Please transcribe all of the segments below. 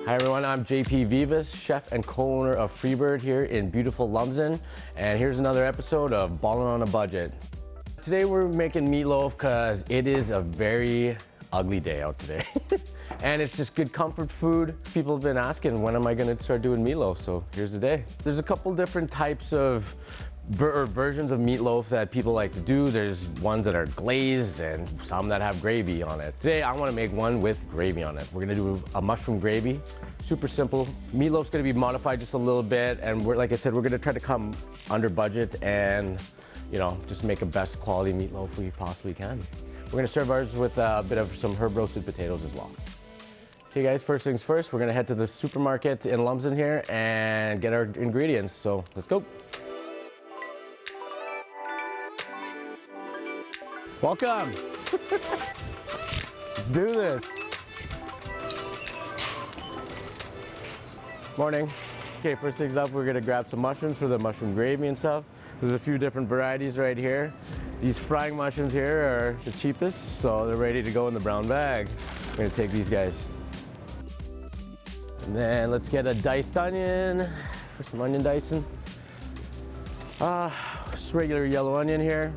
Hi everyone, I'm JP Vivas, chef and co-owner of Freebird here in beautiful Lumsden, and here's another episode of Ballin on a Budget. Today we're making meatloaf because it is a very ugly day out today. And it's just good comfort food. People have been asking, when am I gonna start doing meatloaf? So here's the day. There's a couple different types of versions of meatloaf that people like to do. There's ones that are glazed and some that have gravy on it. Today I want to make one with gravy on it. We're gonna do a mushroom gravy. Super simple. Meatloaf's gonna be modified just a little bit, and like I said, we're gonna try to come under budget and just make a best quality meatloaf we possibly can. We're gonna serve ours with a bit of some herb roasted potatoes as well. Okay guys, first things first, we're gonna head to the supermarket in Lumsden here and get our ingredients. So let's go. Welcome. Let's do this. Morning. Okay, first things up, we're gonna grab some mushrooms for the mushroom gravy and stuff. There's a few different varieties right here. These frying mushrooms here are the cheapest, so they're ready to go in the brown bag. We're gonna take these guys. And then let's get a diced onion for some onion dicing. Just regular yellow onion here.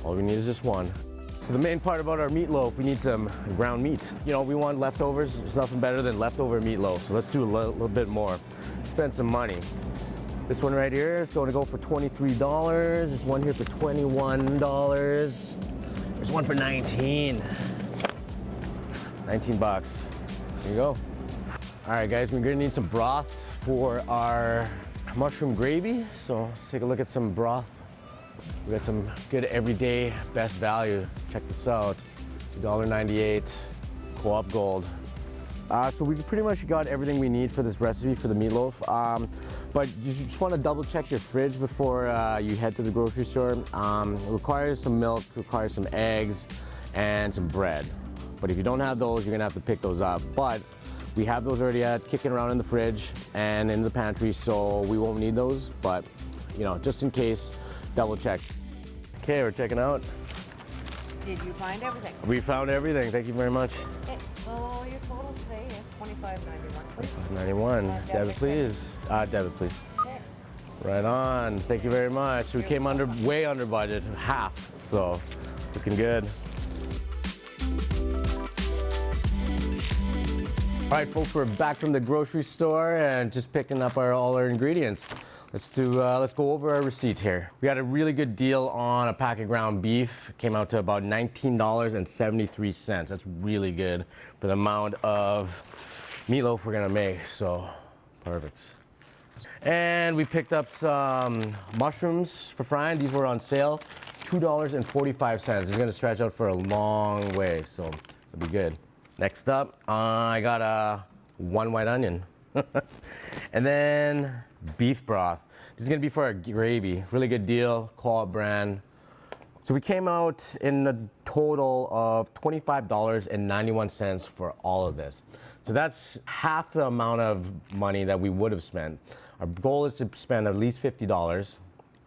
All we need is just one. So the main part about our meatloaf, we need some ground meat. We want leftovers. There's nothing better than leftover meatloaf. So let's do a little bit more. Spend some money. This one right here is going to go for $23. There's one here for $21. There's one for 19. 19 bucks. There you go. All right, guys, we're gonna need some broth for our mushroom gravy. So let's take a look at some broth. We got some good everyday best value. Check this out, $1.98, Co-op Gold. So we pretty much got everything we need for this recipe for the meatloaf. But you just want to double check your fridge before you head to the grocery store. It requires some milk, requires some eggs, and some bread. But if you don't have those, you're gonna have to pick those up. But we have those already kicking around in the fridge and in the pantry, so we won't need those. But just in case, double check. Okay, we're checking out. Did you find everything? We found everything. Thank you very much. Okay. Well, your total today is $25.91. $25.91. Debit, please. Debit, please. Okay. Right on. Thank you very much. We came way under budget, half. So looking good. All right, folks, we're back from the grocery store and just picking up all our ingredients. Let's go over our receipt here. We got a really good deal on a pack of ground beef. It came out to about $19.73. That's really good for the amount of meatloaf we're gonna make, so perfect. And we picked up some mushrooms for frying. These were on sale, $2.45. It's gonna stretch out for a long way, so it'll be good. Next up, I got one white onion. And then beef broth. This is gonna be for our gravy. Really good deal, Co-op brand. So we came out in a total of $25.91 for all of this. So that's half the amount of money that we would have spent. Our goal is to spend at least $50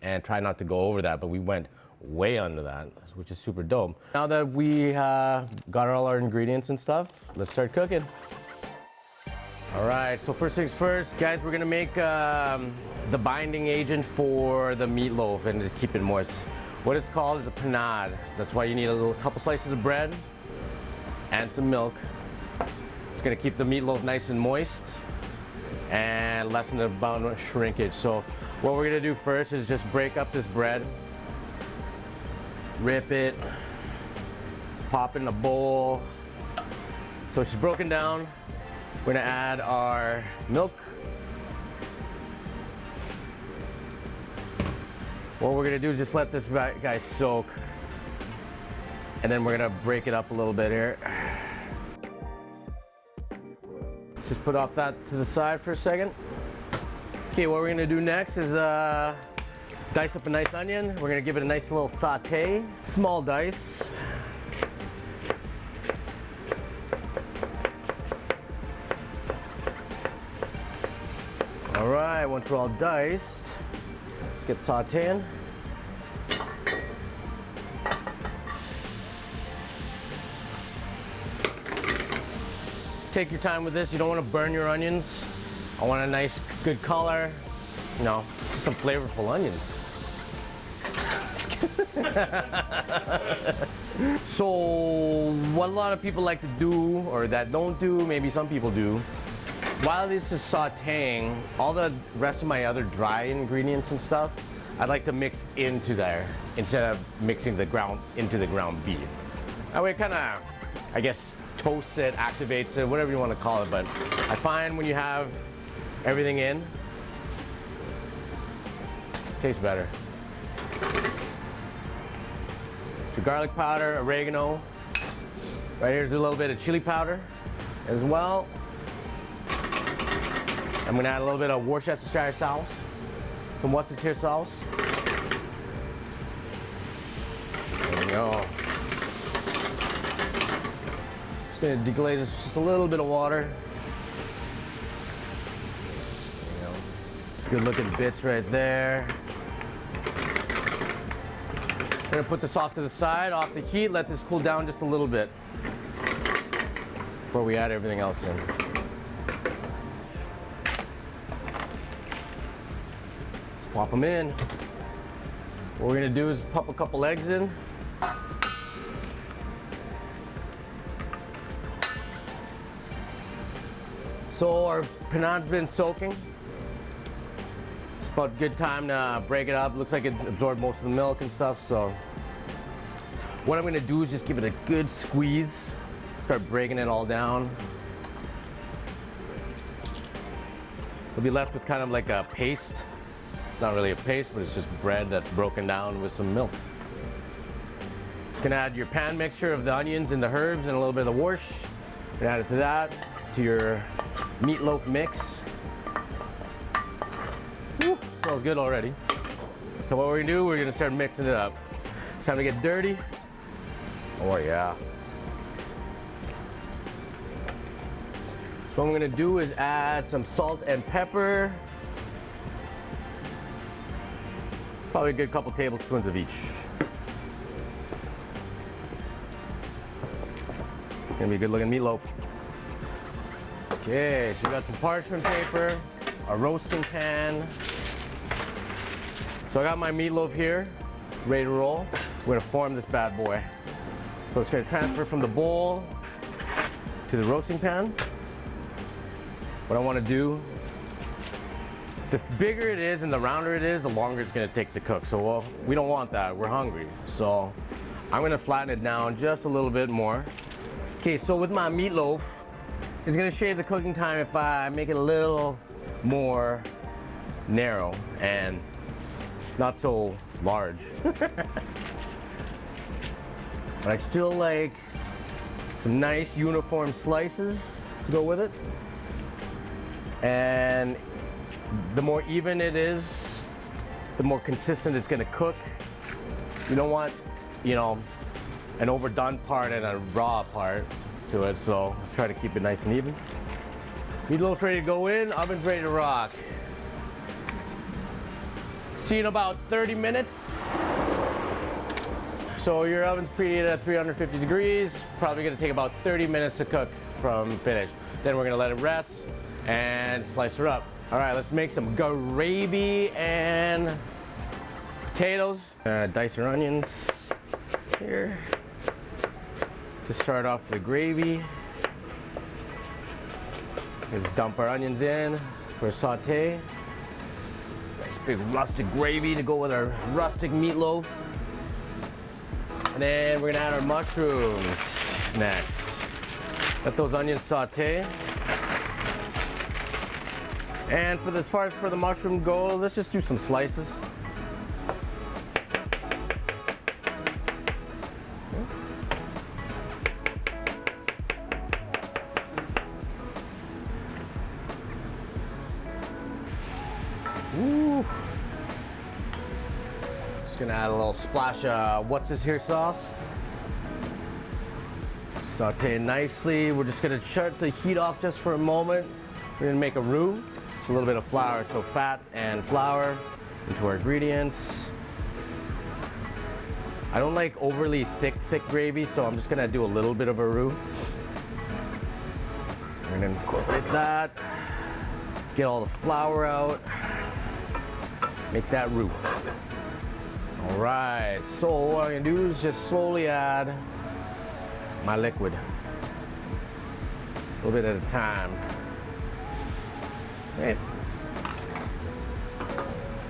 and try not to go over that, but we went way under that, which is super dope. Now that we got all our ingredients and stuff, let's start cooking. All right, so first things first, guys, we're gonna make the binding agent for the meatloaf and to keep it moist. What it's called is a panade. That's why you need a couple slices of bread and some milk. It's gonna keep the meatloaf nice and moist and lessen the amount of shrinkage. So what we're gonna do first is just break up this bread, rip it, pop in a bowl. So it's broken down. We're gonna add our milk. What we're gonna do is just let this guy soak. And then we're gonna break it up a little bit here. Let's just put off that to the side for a second. Okay, what we're gonna do next is dice up a nice onion. We're gonna give it a nice little saute, small dice. All right, once we're all diced, let's get sauteing. take your time with this. You don't want to burn your onions. I want a nice, good color. You know, just some flavorful onions. So, what a lot of people like to do, or that don't do, maybe some people do, while this is sauteing, all the rest of my other dry ingredients and stuff, I'd like to mix into there instead of mixing the ground into the ground beef. That way it kind of, I guess, toasts it, activates it, whatever you want to call it, but I find when you have everything in, it tastes better. Your garlic powder, oregano. Right here's a little bit of chili powder as well. I'm gonna add a little bit of Worcestershire sauce. Some Worcestershire sauce. There we go. Just gonna deglaze this with just a little bit of water. There you go. Good looking bits right there. I'm gonna put this off to the side, off the heat, let this cool down just a little bit before we add everything else in. Let's pop them in. What we're gonna do is pop a couple eggs in. So our pinard's been soaking. It's about a good time to break it up. Looks like it absorbed most of the milk and stuff, so what I'm gonna do is just give it a good squeeze. Start breaking it all down. You'll be left with kind of like a paste. Not really a paste, but it's just bread that's broken down with some milk. Just gonna add your pan mixture of the onions and the herbs and a little bit of the whoosh. Gonna add it to that, to your meatloaf mix. Woo, smells good already. So what we're gonna do, we're gonna start mixing it up. It's time to get dirty. Oh yeah. So what I'm gonna do is add some salt and pepper. Probably a good couple tablespoons of each. It's gonna be a good looking meatloaf. Okay, so we got some parchment paper, a roasting pan. So I got my meatloaf here, ready to roll. We're gonna form this bad boy. So it's gonna transfer from the bowl to the roasting pan. What I wanna do, the bigger it is and the rounder it is, the longer it's gonna take to cook. So well, we don't want that, we're hungry. So I'm gonna flatten it down just a little bit more. Okay, so with my meatloaf, it's gonna shave the cooking time if I make it a little more narrow and not so large. But I still like some nice uniform slices to go with it. And the more even it is, the more consistent it's gonna cook. You don't want, you know, an overdone part and a raw part to it, so let's try to keep it nice and even. Meatloaf's ready to go in, oven's ready to rock. See you in about 30 minutes. So your oven's preheated at 350 degrees, probably gonna take about 30 minutes to cook from finish. Then we're gonna let it rest and slice her up. All right, let's make some gravy and potatoes. Dice your onions here to start off the gravy. Let's dump our onions in for a saute. Nice big rustic gravy to go with our rustic meatloaf. And then we're gonna add our mushrooms next. Let those onions saute. And for as far as for the mushroom go, let's just do some slices. Ooh. Just gonna add a little splash of what's this here sauce. Saute nicely. We're just gonna shut the heat off just for a moment. We're gonna make a roux. A little bit of flour, so fat and flour into our ingredients. I don't like overly thick gravy, so I'm just gonna do a little bit of a roux. We're gonna incorporate that. Get all the flour out. Make that roux. All right, so what I'm gonna do is just slowly add my liquid. A little bit at a time. Okay.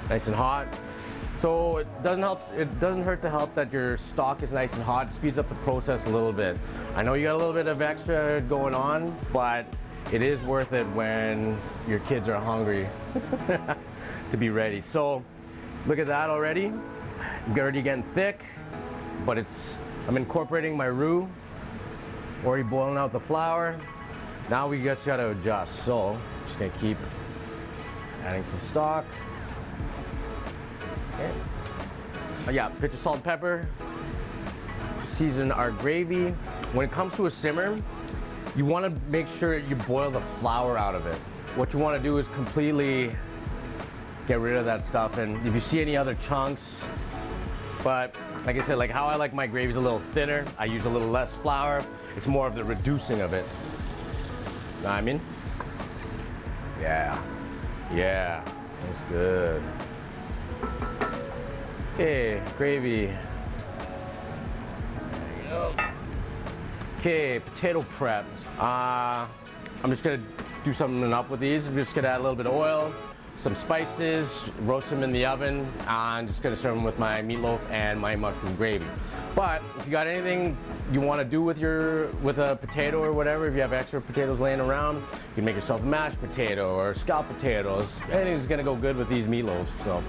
Nice and hot. So it doesn't hurt to help that your stock is nice and hot. It speeds up the process a little bit. I know you got a little bit of extra going on, but it is worth it when your kids are hungry to be ready. So look at that already. It's already getting thick, but I'm incorporating my roux. Already boiling out the flour. Now we just gotta adjust. So I'm just gonna keep adding some stock. Okay. Yeah, pinch of salt and pepper. Season our gravy. When it comes to a simmer, you want to make sure you boil the flour out of it. What you want to do is completely get rid of that stuff. And if you see any other chunks, but like I said, like how I like my gravy is a little thinner. I use a little less flour. It's more of the reducing of it. Know what I mean? Yeah. Yeah. That's good. Okay, gravy. There you go. Okay, potato prep. I'm just gonna do something up with these. I'm just gonna add a little bit of oil, some spices, roast them in the oven. I'm just gonna serve them with my meatloaf and my mushroom gravy. But if you got anything you want to do with a potato or whatever, if you have extra potatoes laying around, you can make yourself a mashed potato or scalloped potatoes. Anything's gonna go good with these meatloaves. So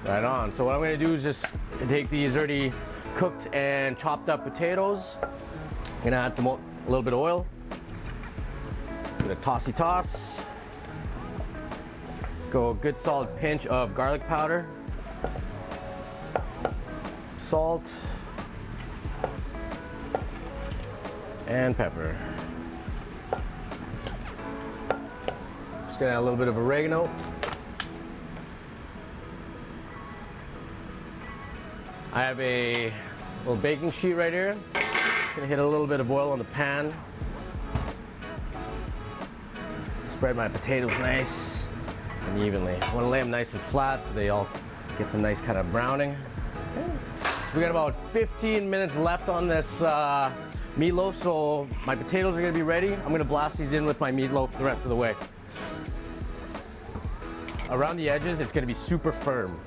right on. So what I'm gonna do is just take these already cooked and chopped up potatoes. I'm gonna add a little bit of oil. Give it a tossy toss. Go a good solid pinch of garlic powder. Salt. And pepper. Just gonna add a little bit of oregano. I have a little baking sheet right here. Gonna hit a little bit of oil on the pan. Spread my potatoes nice and evenly. I want to lay them nice and flat so they all get some nice kind of browning. Okay. So we got about 15 minutes left on this meatloaf, so my potatoes are gonna be ready. I'm gonna blast these in with my meatloaf the rest of the way. Around the edges, it's gonna be super firm.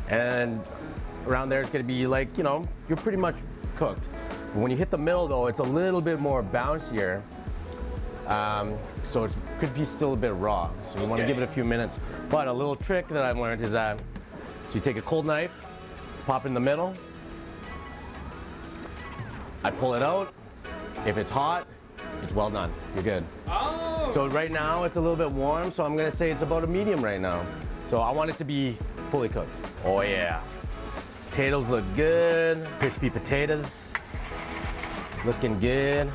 And around there, it's gonna be like, you know, you're pretty much cooked. But when you hit the middle though, it's a little bit more bouncier. So it could be still a bit raw. So you wanna give it a few minutes. But a little trick that I've learned is that, so you take a cold knife, pop in the middle, I pull it out. If it's hot, it's well done. You're good. Oh! So right now it's a little bit warm, so I'm gonna say it's about a medium right now. So I want it to be fully cooked. Oh yeah. Potatoes look good. Crispy potatoes. Looking good.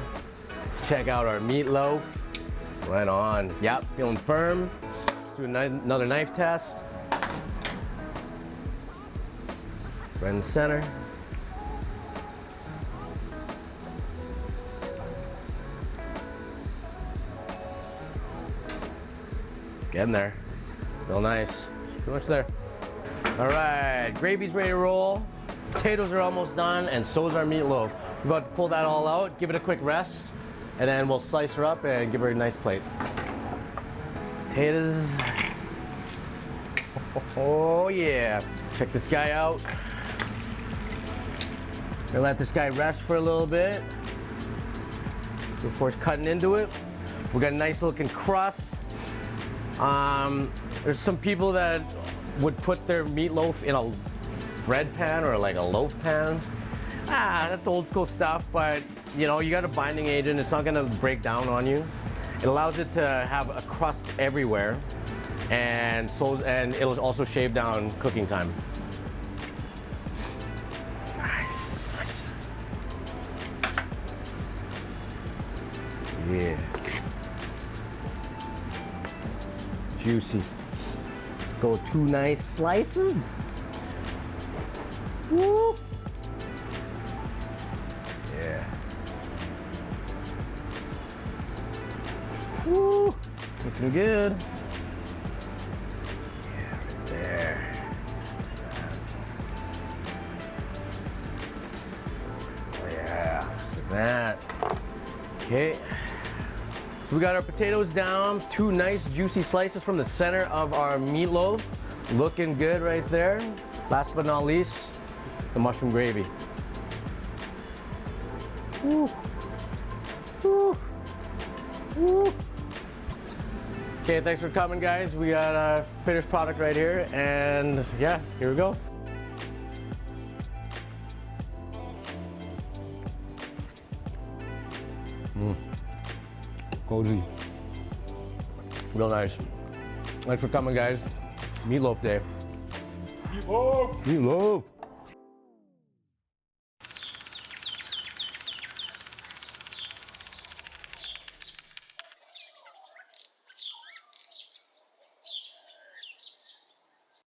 Let's check out our meatloaf. Right on. Yep, feeling firm. Let's do another knife test. Right in the center. It's getting there. Real nice. Pretty much there. All right, gravy's ready to roll. Potatoes are almost done, and so is our meatloaf. We're about to pull that all out, give it a quick rest, and then we'll slice her up and give her a nice plate. Potatoes. Oh yeah. Check this guy out. Gonna let this guy rest for a little bit before cutting into it. We got a nice looking crust. There's some people that would put their meatloaf in a bread pan or like a loaf pan. That's old school stuff, but you know, you got a binding agent, it's not gonna break down on you. It allows it to have a crust everywhere, and it'll also shave down cooking time. Nice. Yeah. Juicy. Let's go 2 nice slices. Woo. Yeah. Woo! Looking good. Yeah, right there. Oh yeah, so that. Okay. So we got our potatoes down, 2 nice juicy slices from the center of our meatloaf. Looking good right there. Last but not least, the mushroom gravy. Woo. Woo. Woo. Okay, thanks for coming, guys. We got a finished product right here, and yeah, here we go. Cozy. Real nice. Thanks for coming, guys. Meatloaf day. Meatloaf! Meatloaf!